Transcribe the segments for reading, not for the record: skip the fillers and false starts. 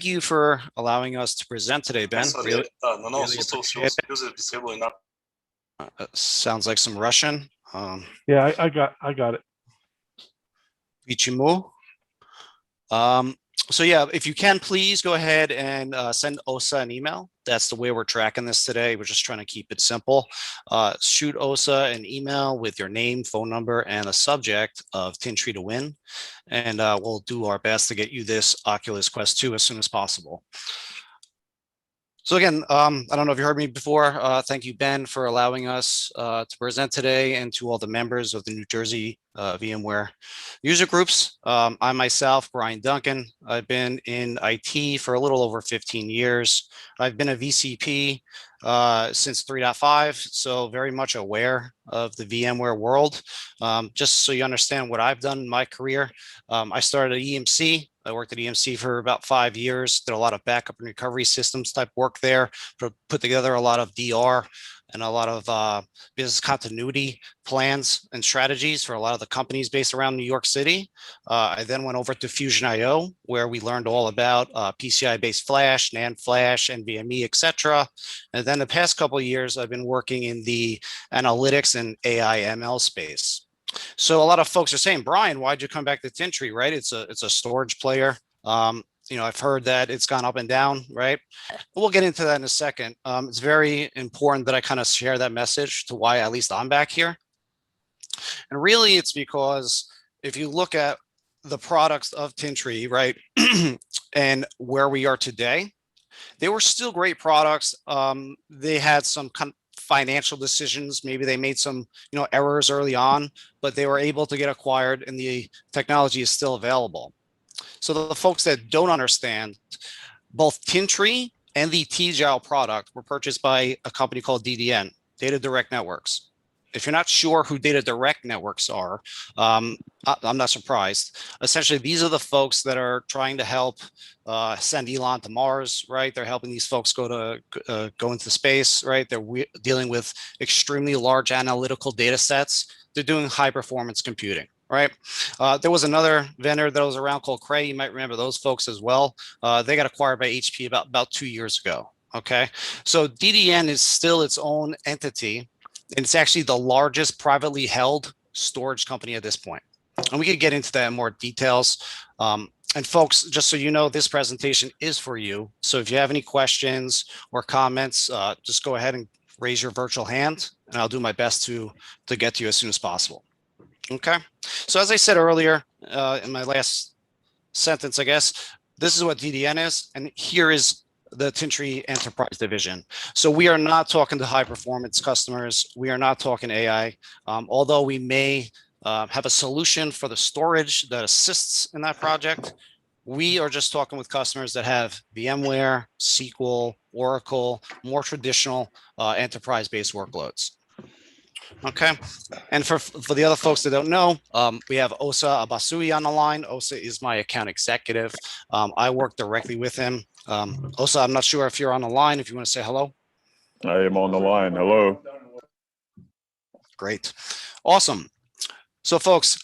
you for allowing us to present today, Ben. Really, really appreciate it. Sounds like some Russian. Yeah, I got it. Ichimu. So yeah, if you can, please go ahead and send OSA an email. That's the way we're tracking this today. We're just trying to keep it simple. Shoot OSA an email with your name, phone number, and a subject of Tintri to win. And we'll do our best to get you this Oculus Quest 2 as soon as possible. So again, I don't know if you heard me before. Thank you, Ben, for allowing us to present today, and to all the members of the New Jersey VMware user groups. I myself, Bryan Duncan, I've been in IT for a little over 15 years. I've been a VCP since 3.5, so very much aware of the VMware world. Just so you understand what I've done in my career, I started at EMC. I worked at EMC for about 5 years, did a lot of backup and recovery systems type work there, put together a lot of DR and a lot of business continuity plans and strategies for a lot of the companies based around New York City. I then went over to Fusion IO, where we learned all about PCI-based flash, NAND flash, NVMe, etc. And then the past couple of years, I've been working in the analytics and AI ML space. So a lot of folks are saying, Bryan, why'd you come back to Tintri, right? It's a storage player. I've heard that it's gone up and down, right? We'll get into that in a second. It's very important that I kind of share that message to why at least I'm back here. And really it's because if you look at the products of Tintri, right, and where we are today, they were still great products. They had some financial decisions. Maybe they made some, errors early on, but they were able to get acquired and the technology is still available. So the folks that don't understand, both Tintri and the TGL product were purchased by a company called DDN, Data Direct Networks. If you're not sure who Data Direct Networks are, I'm not surprised. Essentially, these are the folks that are trying to help send Elon to Mars, right? They're helping these folks go into space, right? They're dealing with extremely large analytical data sets. They're doing high performance computing, right? There was another vendor that was around called Cray. You might remember those folks as well. They got acquired by HP about 2 years ago, okay? So DDN is still its own entity. And it's actually the largest privately held storage company at this point. And we could get into that in more details. And folks, just so you know, this presentation is for you. So if you have any questions or comments, just go ahead and raise your virtual hand, and I'll do my best to get to you as soon as possible. Okay. So as I said earlier, in my last sentence, I guess, this is what DDN is. And here is the Tintri Enterprise Division. So we are not talking to high performance customers. We are not talking AI, although we may have a solution for the storage that assists in that project. We are just talking with customers that have VMware, SQL, Oracle, more traditional enterprise-based workloads. Okay, and for the other folks that don't know, we have Osa Abasui on the line. Osa is my account executive. I work directly with him. Osa, I'm not sure if you're on the line, if you want to say hello. I am on the line. Hello. Great. Awesome. So folks,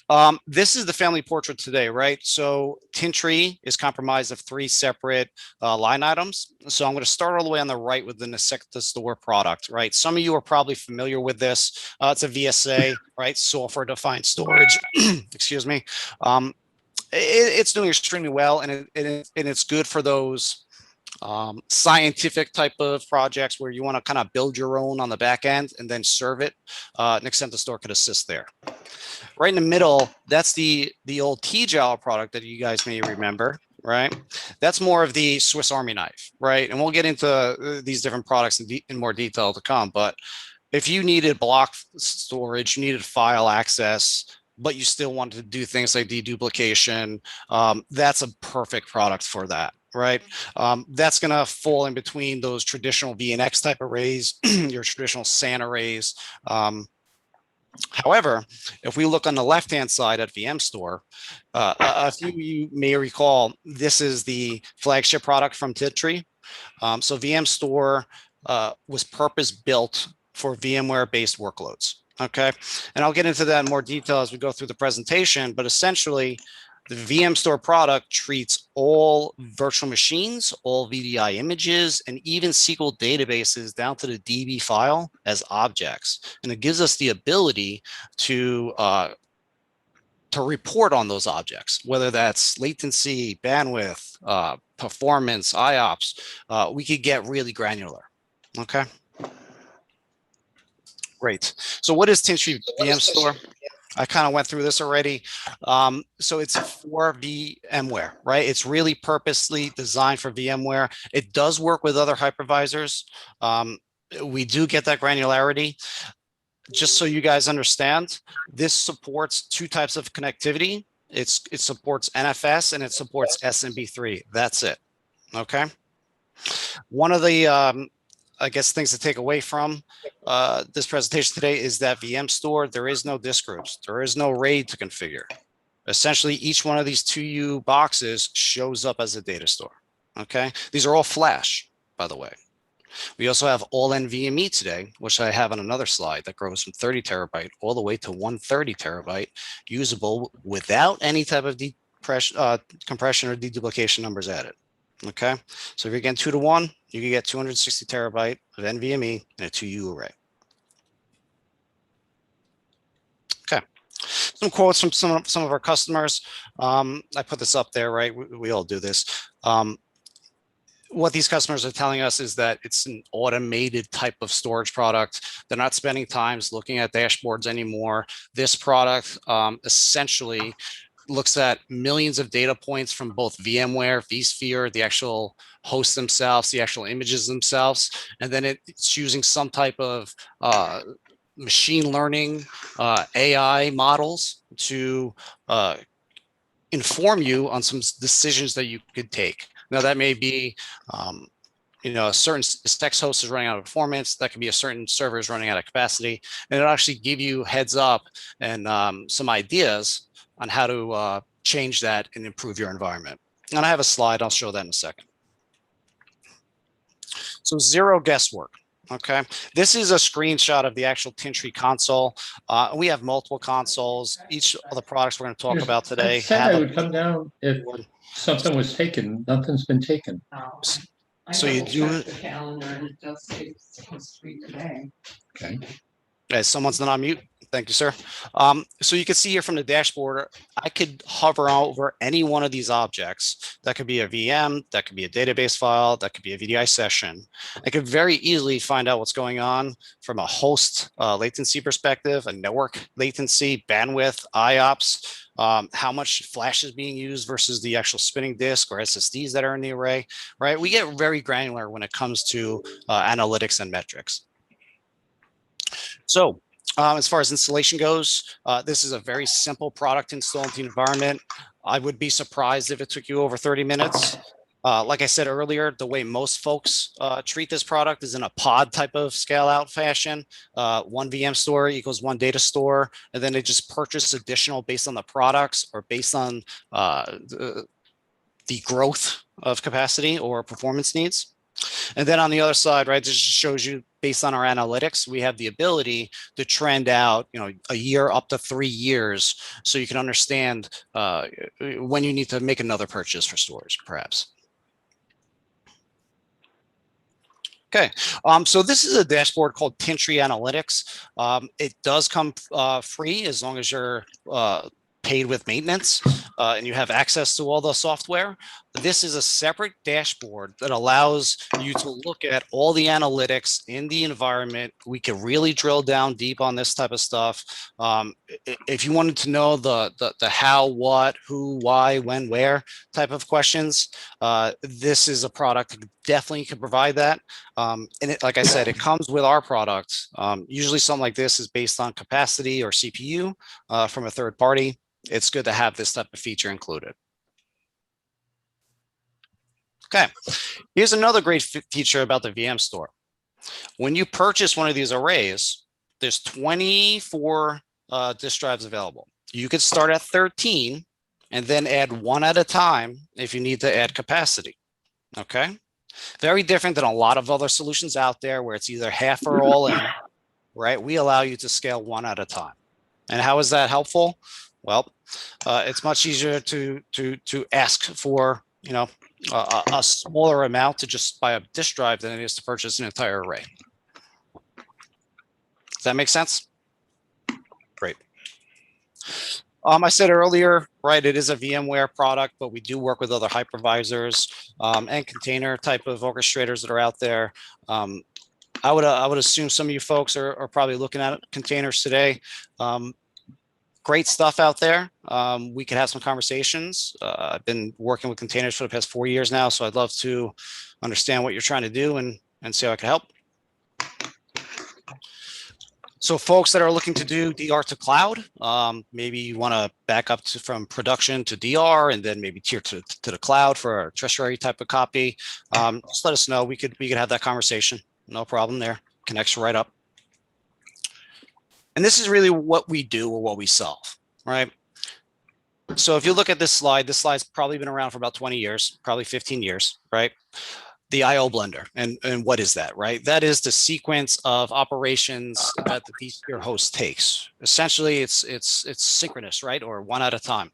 this is the family portrait today, right? So Tintri is comprised of 3 separate line items. So I'm going to start all the way on the right with the Necessita Store product, right? Some of you are probably familiar with this. It's a VSA, right? Software defined storage, excuse me. It's doing extremely well, and it's good for those scientific type of projects where you want to kind of build your own on the back end and then serve it. Necessita Store could assist there. Right in the middle, that's the old TGL product that you guys may remember, right? That's more of the Swiss Army knife, right? And we'll get into these different products in more detail to come. But if you needed block storage, you needed file access, but you still wanted to do things like deduplication, that's a perfect product for that, right? That's going to fall in between those traditional VNX type arrays, your traditional SAN arrays. However, if we look on the left-hand side at VMstore, a few of you may recall, this is the flagship product from Tintri. So VMstore was purpose-built for VMware-based workloads, okay? And I'll get into that in more detail as we go through the presentation, but essentially, The VM Store product treats all virtual machines, all VDI images, and even SQL databases down to the DB file as objects. And it gives us the ability to report on those objects, whether that's latency, bandwidth, performance, IOPS. We could get really granular. Okay. Great. So what is Tintri VM Store? I kind of went through this already. So it's for VMware, right? It's really purposely designed for VMware. It does work with other hypervisors. We do get that granularity. Just so you guys understand, this supports two types of connectivity. It supports NFS and it supports SMB3. That's it. Okay. One of the I guess things to take away from this presentation today is that VM Store, there is no disk groups. There is no RAID to configure. Essentially, each one of these 2U boxes shows up as a data store. Okay. These are all flash, by the way. We also have all NVMe today, which I have on another slide that grows from 30 terabyte all the way to 130 terabyte usable without any type of compression or deduplication numbers added. Okay, so if you're getting 2-to-1, you can get 260 terabyte of NVMe in a 2U array. Okay, some quotes from some of our customers. I put this up there, right? We all do this. What these customers are telling us is that it's an automated type of storage product. They're not spending time looking at dashboards anymore. This product essentially looks at millions of data points from both VMware, vSphere, the actual hosts themselves, the actual images themselves, and then it's using some type of machine learning, AI models to inform you on some decisions that you could take. Now, that may be, a certain text host is running out of performance. That could be a certain server is running out of capacity. And it'll actually give you heads up and some ideas on how to change that and improve your environment. And I have a slide. I'll show that in a second. So zero guesswork. Okay, this is a screenshot of the actual Tintri console. We have multiple consoles. Each of the products we're going to talk about today. I said I would come down if something was taken. Nothing's been taken. So you do the calendar and it does say it's supposed to be today. Okay. Guys, someone's not on mute. Thank you, sir. So you can see here from the dashboard, I could hover over any one of these objects. That could be a VM, that could be a database file, that could be a VDI session. I could very easily find out what's going on from a host latency perspective, a network latency, bandwidth, IOPS, how much flash is being used versus the actual spinning disk or SSDs that are in the array, right? We get very granular when it comes to analytics and metrics. So as far as installation goes, this is a very simple product to install into the environment. I would be surprised if it took you over 30 minutes. Like I said earlier, the way most folks treat this product is in a pod type of scale out fashion. One VM store equals one data store, and then they just purchase additional based on the products or based on the growth of capacity or performance needs. And then on the other side, right, this just shows you based on our analytics, we have the ability to trend out, a year up to 3 years, so you can understand when you need to make another purchase for storage, perhaps. Okay, so this is a dashboard called Pintry Analytics. It does come free as long as you're paid with maintenance and you have access to all the software. This is a separate dashboard that allows you to look at all the analytics in the environment. We can really drill down deep on this type of stuff. If you wanted to know the how, what, who, why, when, where type of questions, this is a product that definitely can provide that. And like I said, it comes with our product. Usually something like this is based on capacity or CPU from a third party. It's good to have this type of feature included. Okay, here's another great feature about the VM Store. When you purchase one of these arrays, there's 24 disk drives available. You could start at 13 and then add one at a time if you need to add capacity. Okay, very different than a lot of other solutions out there where it's either half or all in, right? We allow you to scale one at a time. And how is that helpful? Well, it's much easier to ask for, a smaller amount to just buy a disk drive than it is to purchase an entire array. Does that make sense? Great. I said earlier, right, it is a VMware product, but we do work with other hypervisors and container type of orchestrators that are out there. I would assume some of you folks are probably looking at containers today. Great stuff out there. We could have some conversations. I've been working with containers for the past 4 years now, so I'd love to understand what you're trying to do and see how I can help. So folks that are looking to do DR to cloud, maybe you want to back up from production to DR and then maybe tier to the cloud for a tertiary type of copy. Just let us know. We could have that conversation. No problem there. Connects right up. And this is really what we do or what we solve, right? So if you look at this slide's probably been around for about 20 years, probably 15 years, right? The IO blender. And what is that, right? That is the sequence of operations that the vSphere host takes. Essentially, it's synchronous, right? Or one at a time.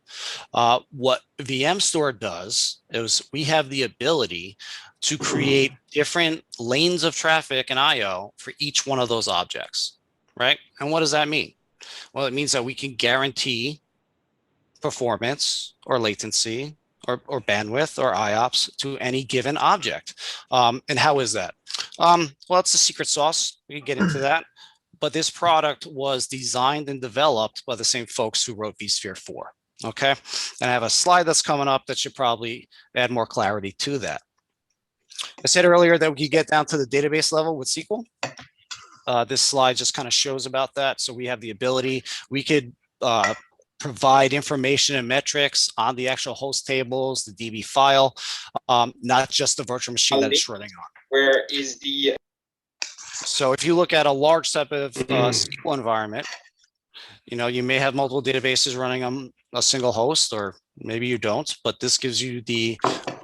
What VMstore does is we have the ability to create different lanes of traffic and IO for each one of those objects, right? And what does that mean? Well, it means that we can guarantee performance or latency or bandwidth or IOPS to any given object. And how is that? Well, it's a secret sauce. We can get into that. But this product was designed and developed by the same folks who wrote vSphere 4. Okay. And I have a slide that's coming up that should probably add more clarity to that. I said earlier that we could get down to the database level with SQL. This slide just kind of shows about that. So we have the ability, we could provide information and metrics on the actual host tables, the DB file, not just the virtual machine that it's running on. Where is the... So if you look at a large type of SQL environment, you may have multiple databases running on a single host, or maybe you don't, but this gives you the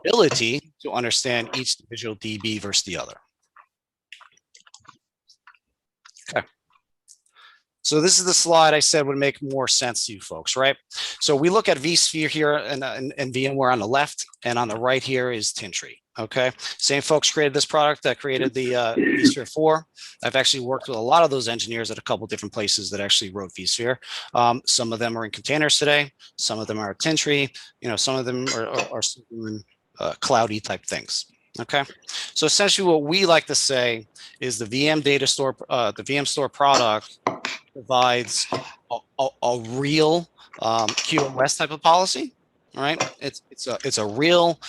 ability to understand each individual DB versus the other. Okay. So this is the slide I said would make more sense to you folks, right? So we look at vSphere here and VMware on the left, and on the right here is Tintri. Okay, same folks created this product that created the vSphere 4. I've actually worked with a lot of those engineers at a couple different places that actually wrote vSphere. Some of them are in containers today. Some of them are at Tintri. Some of them are doing cloudy type things. Okay, so essentially what we like to say is the VMstore product provides a real QoS type of policy. All right, it's a real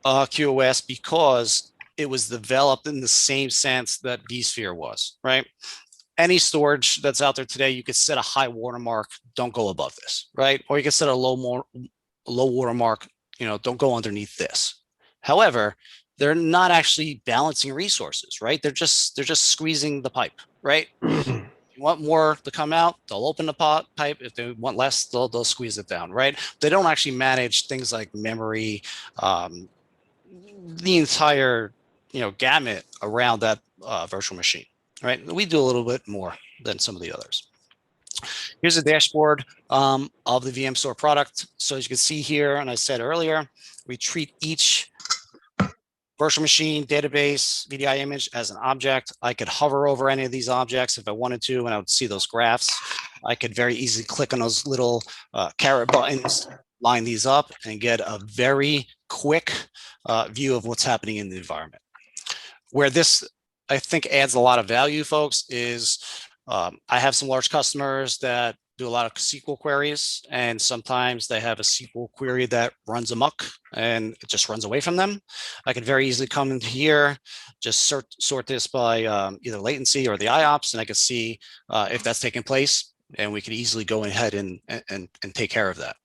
QoS because it was developed in the same sense that vSphere was, right? Any storage that's out there today, you could set a high watermark, don't go above this, right? Or you could set a low watermark, don't go underneath this. However, they're not actually balancing resources, right? They're just squeezing the pipe, right? If you want more to come out, they'll open the pipe. If they want less, they'll squeeze it down, right? They don't actually manage things like memory, the entire gamut around that virtual machine, right? We do a little bit more than some of the others. Here's a dashboard of the VMstore product. So as you can see here, and I said earlier, we treat each virtual machine, database, VDI image as an object. I could hover over any of these objects if I wanted to, and I would see those graphs. I could very easily click on those little caret buttons, line these up, and get a very quick view of what's happening in the environment. Where this, I think, adds a lot of value, folks, is I have some large customers that do a lot of SQL queries, and sometimes they have a SQL query that runs amok and it just runs away from them. I could very easily come in here, just sort this by either latency or the IOPS, and I could see if that's taking place, and we could easily go ahead and take care of that.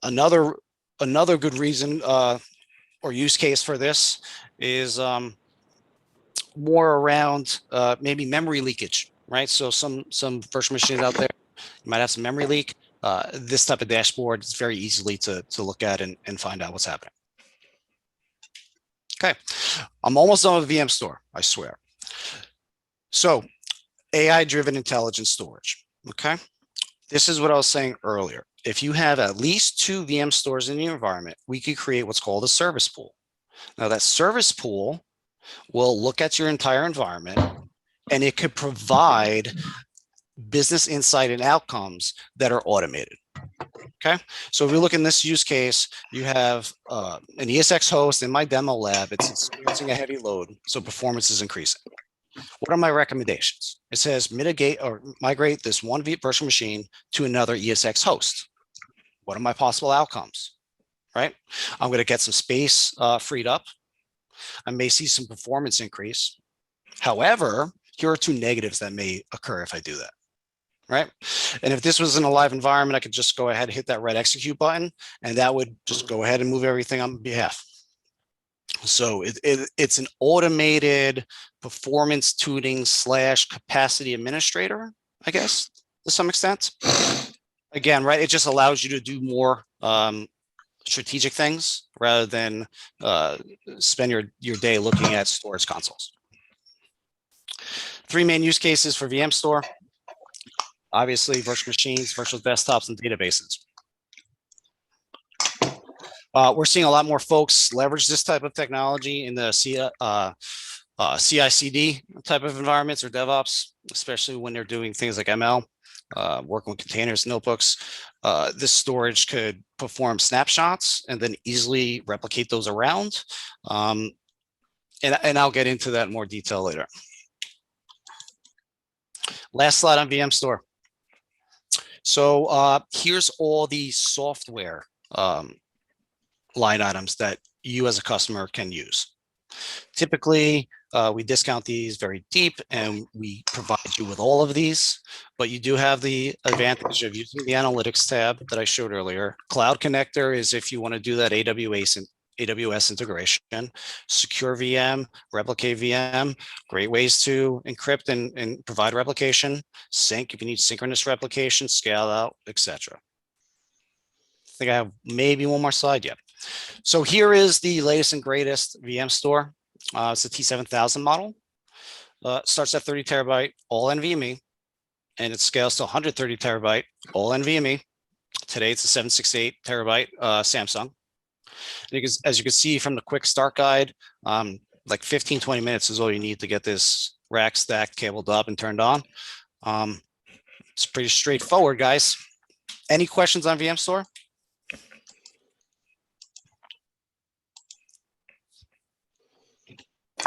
Another good reason or use case for this is more around maybe memory leakage, right? So some virtual machines out there, you might have some memory leak. This type of dashboard is very easily to look at and find out what's happening. Okay, I'm almost done with VMstore, I swear. So AI-driven intelligent storage, okay? This is what I was saying earlier. If you have at least 2 VM stores in your environment, we could create what's called a service pool. Now that service pool will look at your entire environment and it could provide business insight and outcomes that are automated. Okay, so if we look in this use case, you have an ESX host in my demo lab. It's experiencing a heavy load, so performance is increasing. What are my recommendations? It says mitigate or migrate this one virtual machine to another ESX host. What are my possible outcomes? Right, I'm going to get some space freed up. I may see some performance increase. However, here are 2 negatives that may occur if I do that. Right. And if this was in a live environment, I could just go ahead and hit that red execute button, and that would just go ahead and move everything on behalf. So it's an automated performance tuning / capacity administrator, I guess, to some extent. Again, right, it just allows you to do more strategic things rather than spend your day looking at storage consoles. 3 main use cases for VM Store. Obviously, virtual machines, virtual desktops, and databases. We're seeing a lot more folks leverage this type of technology in the CI/CD type of environments or DevOps, especially when they're doing things like ML, working with containers, notebooks. This storage could perform snapshots and then easily replicate those around. And I'll get into that in more detail later. Last slide on VM Store. So here's all the software line items that you as a customer can use. Typically, we discount these very deep and we provide you with all of these, but you do have the advantage of using the analytics tab that I showed earlier. Cloud Connector is if you want to do that AWS integration. Secure VM, Replicate VM, great ways to encrypt and provide replication. Sync if you need synchronous replication, scale out, etc. I think I have maybe one more slide yet. So here is the latest and greatest VM store. It's a T7000 model. Starts at 30 terabyte, all NVMe, and it scales to 130 terabyte, all NVMe. Today it's a 768 terabyte Samsung. Because as you can see from the quick start guide, like 15-20 minutes is all you need to get this rack stacked, cabled up, and turned on. It's pretty straightforward, guys. Any questions on VM Store?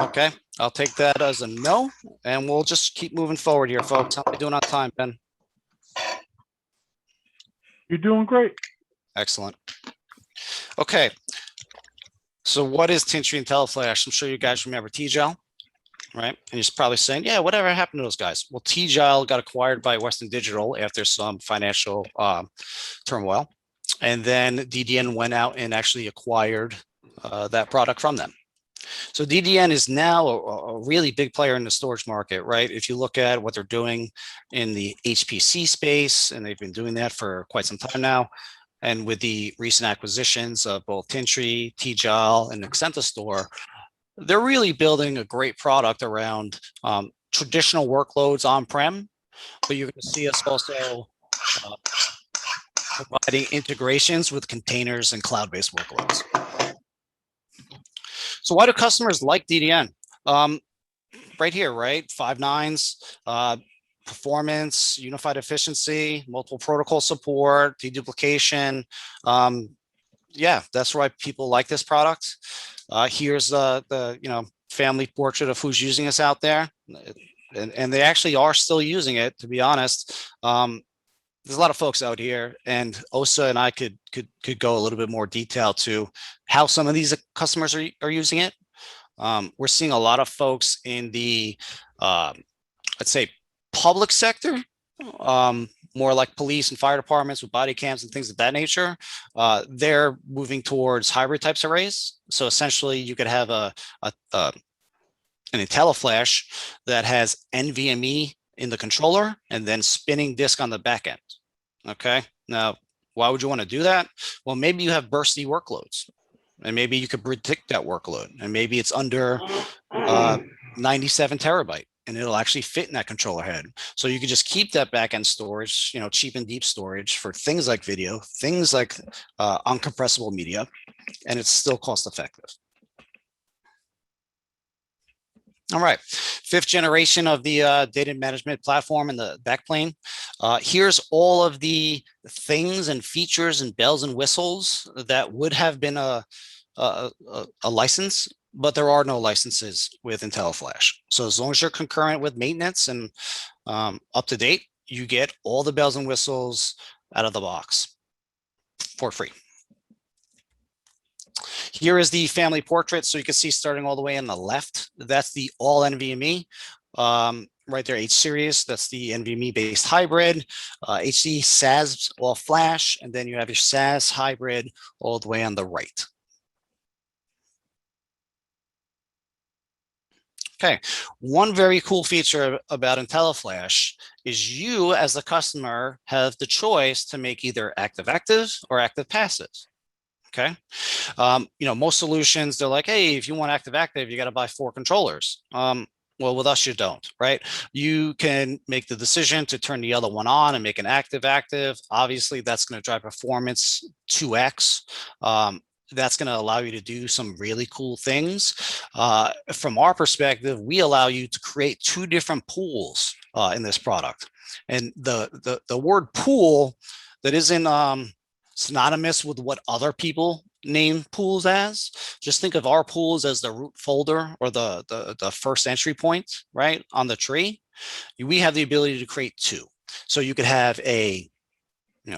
Okay, I'll take that as a no, and we'll just keep moving forward here, folks. How are we doing on time, Ben? You're doing great. Excellent. Okay, so what is Tintri IntelliFlash? I'm sure you guys remember TGL, right? And you're probably saying, yeah, whatever happened to those guys? Well, TGL got acquired by Western Digital after some financial turmoil. And then DDN went out and actually acquired that product from them. So DDN is now a really big player in the storage market, right? If you look at what they're doing in the HPC space, and they've been doing that for quite some time now, and with the recent acquisitions of both Tintri, TGL, and Exenta Store, they're really building a great product around traditional workloads on-prem, but you're going to see us also providing integrations with containers and cloud-based workloads. So why do customers like DDN? Right here, right? 5 nines, performance, unified efficiency, multiple protocol support, deduplication. Yeah, that's why people like this product. Here's the family portrait of who's using this out there, and they actually are still using it. To be honest, there's a lot of folks out here, and Osa and I could go a little bit more detail to how some of these customers are using it. We're seeing a lot of folks in the let's say public sector, more like police and fire departments with body cams and things of that nature. They're moving towards hybrid types arrays. So essentially you could have an IntelliFlash that has NVMe in the controller and then spinning disk on the back end. Okay, now why would you want to do that? Well, maybe you have bursty workloads, and maybe you could predict that workload, and maybe it's under 97 terabyte, and it'll actually fit in that controller head. So you could just keep that backend storage, cheap and deep storage for things like video, things like uncompressible media, and it's still cost effective. All right, 5th generation of the data management platform in the backplane. Here's all of the things and features and bells and whistles that would have been a license, but there are no licenses with IntelliFlash. So as long as you're concurrent with maintenance and up to date, you get all the bells and whistles out of the box for free. Here is the family portrait. So you can see starting all the way on the left, that's the all NVMe. Right there, H series, that's the NVMe based hybrid, HD SAS all flash, and then you have your SAS hybrid all the way on the right. Okay, one very cool feature about IntelliFlash is you as the customer have the choice to make either active-active or active-passive. Okay, most solutions, they're like, hey, if you want active-active, you got to buy 4 controllers. Well, with us, you don't, right? You can make the decision to turn the other one on and make an active-active. Obviously, that's going to drive performance 2x. That's going to allow you to do some really cool things. From our perspective, we allow you to create 2 different pools in this product. And the word pool that isn't synonymous with what other people name pools as. Just think of our pools as the root folder or the first entry point, right, on the tree. We have the ability to create 2. So you could have a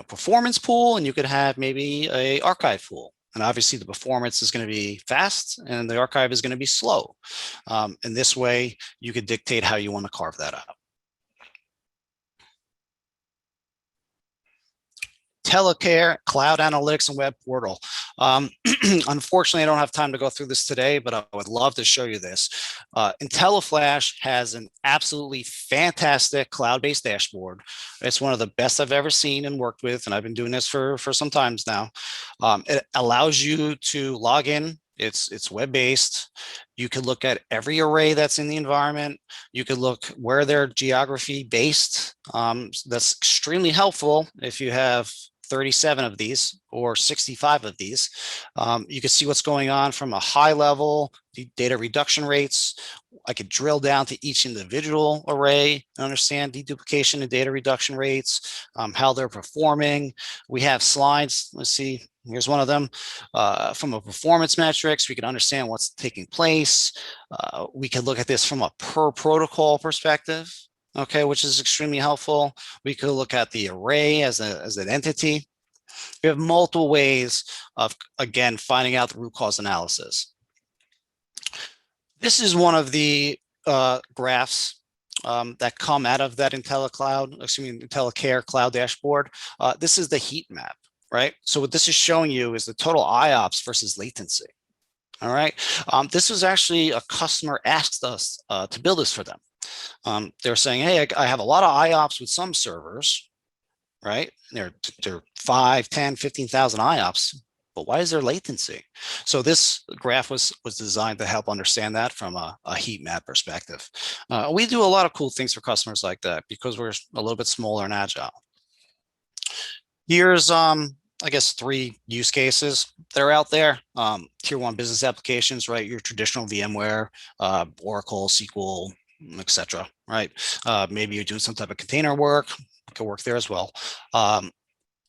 performance pool, and you could have maybe a archive pool. And obviously the performance is going to be fast and the archive is going to be slow. And this way you could dictate how you want to carve that out. Telecare, Cloud Analytics, and Web Portal. Unfortunately, I don't have time to go through this today, but I would love to show you this. IntelliFlash has an absolutely fantastic cloud-based dashboard. It's one of the best I've ever seen and worked with, and I've been doing this for some times now. It allows you to log in. It's web-based. You can look at every array that's in the environment. You can look where they're geography based. That's extremely helpful if you have 37 of these or 65 of these. You can see what's going on from a high level, the data reduction rates. I could drill down to each individual array and understand deduplication and data reduction rates, how they're performing. We have slides. Let's see. Here's one of them. From a performance metrics, we can understand what's taking place. We can look at this from a per protocol perspective, okay, which is extremely helpful. We could look at the array as an entity. We have multiple ways of, again, finding out the root cause analysis. This is one of the graphs that come out of that IntelliCare Cloud dashboard. This is the heat map, right? So what this is showing you is the total IOPS versus latency. All right. This was actually a customer asked us to build this for them. They're saying, hey, I have a lot of IOPS with some servers, right? They're 5, 10, 15,000 IOPS, but why is there latency? So this graph was designed to help understand that from a heat map perspective. We do a lot of cool things for customers like that because we're a little bit smaller and agile. Here's, I guess, 3 use cases that are out there. Tier 1 business applications, right? Your traditional VMware, Oracle, SQL, etc. Right? Maybe you're doing some type of container work. It could work there as well.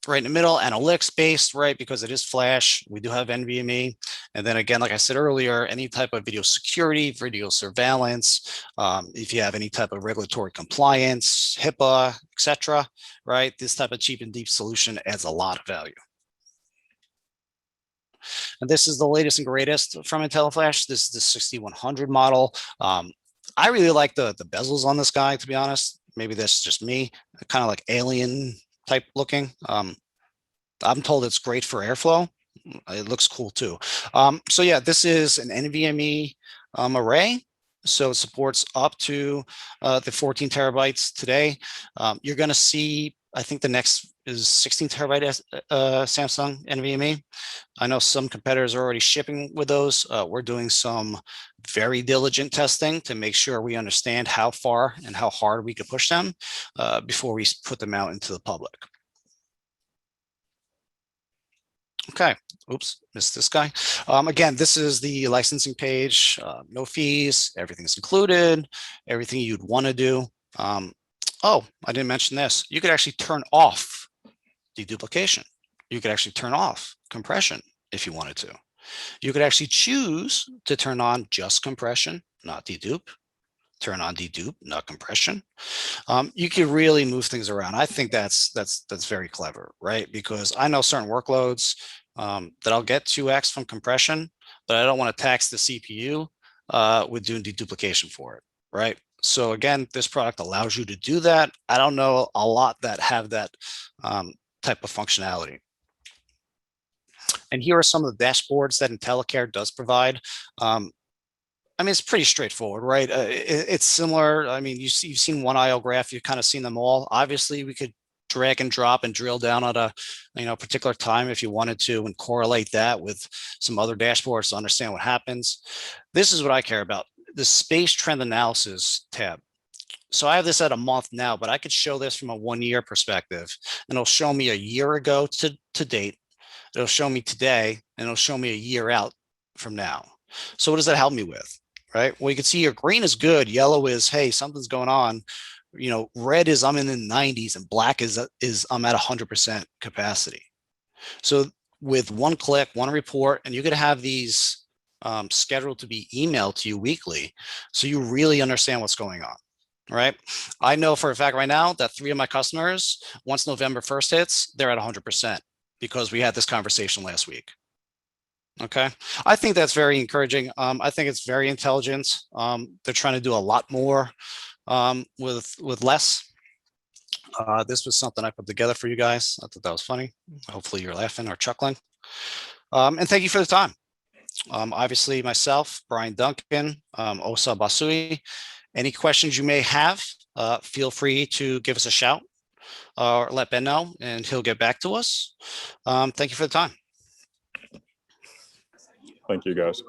Right in the middle, analytics based, right? Because it is flash. We do have NVMe. And then again, like I said earlier, any type of video security, video surveillance, if you have any type of regulatory compliance, HIPAA, etc., right? This type of cheap and deep solution adds a lot of value. And this is the latest and greatest from IntelliFlash. This is the 6100 model. I really like the bezels on this guy, to be honest. Maybe that's just me, kind of like alien type looking. I'm told it's great for airflow. It looks cool too. So yeah, this is an NVMe array. So it supports up to the 14 terabytes today. You're going to see I think the next is 16 terabyte Samsung NVMe. I know some competitors are already shipping with those. We're doing some very diligent testing to make sure we understand how far and how hard we could push them before we put them out into the public. Okay, oops, missed this guy. Again, this is the licensing page, no fees, everything's included, everything you'd want to do. Oh, I didn't mention this. You could actually turn off deduplication. You could actually turn off compression if you wanted to. You could actually choose to turn on just compression, not dedupe. Turn on dedupe, not compression. You could really move things around. I think that's very clever, right? Because I know certain workloads that I'll get 2x from compression, but I don't want to tax the CPU with doing deduplication for it, right? So again, this product allows you to do that. I don't know a lot that have that type of functionality. And here are some of the dashboards that IntelliCare does provide. I mean, it's pretty straightforward, right? It's similar. I mean, you've seen one IO graph, you've kind of seen them all. Obviously, we could drag and drop and drill down at a particular time if you wanted to, and correlate that with some other dashboards to understand what happens. This is what I care about, the space trend analysis tab. So I have this at a month now, but I could show this from a 1 year perspective, and it'll show me a year ago to date. It'll show me today, and it'll show me a year out from now. So what does that help me with, right? Well, you can see here, green is good. Yellow is, hey, something's going on. Red is I'm in the 90s, and black is I'm at 100% capacity. So with one click, one report, and you could have these scheduled to be emailed to you weekly, so you really understand what's going on, right? I know for a fact right now that 3 of my customers, once November 1st hits, they're at 100% because we had this conversation last week. Okay, I think that's very encouraging. I think it's very intelligent. They're trying to do a lot more with less. This was something I put together for you guys. I thought that was funny. Hopefully you're laughing or chuckling. And thank you for the time. Obviously myself, Bryan Duncan, Osa Basui. Any questions you may have, feel free to give us a shout or let Ben know, and he'll get back to us. Thank you for the time. Thank you, guys.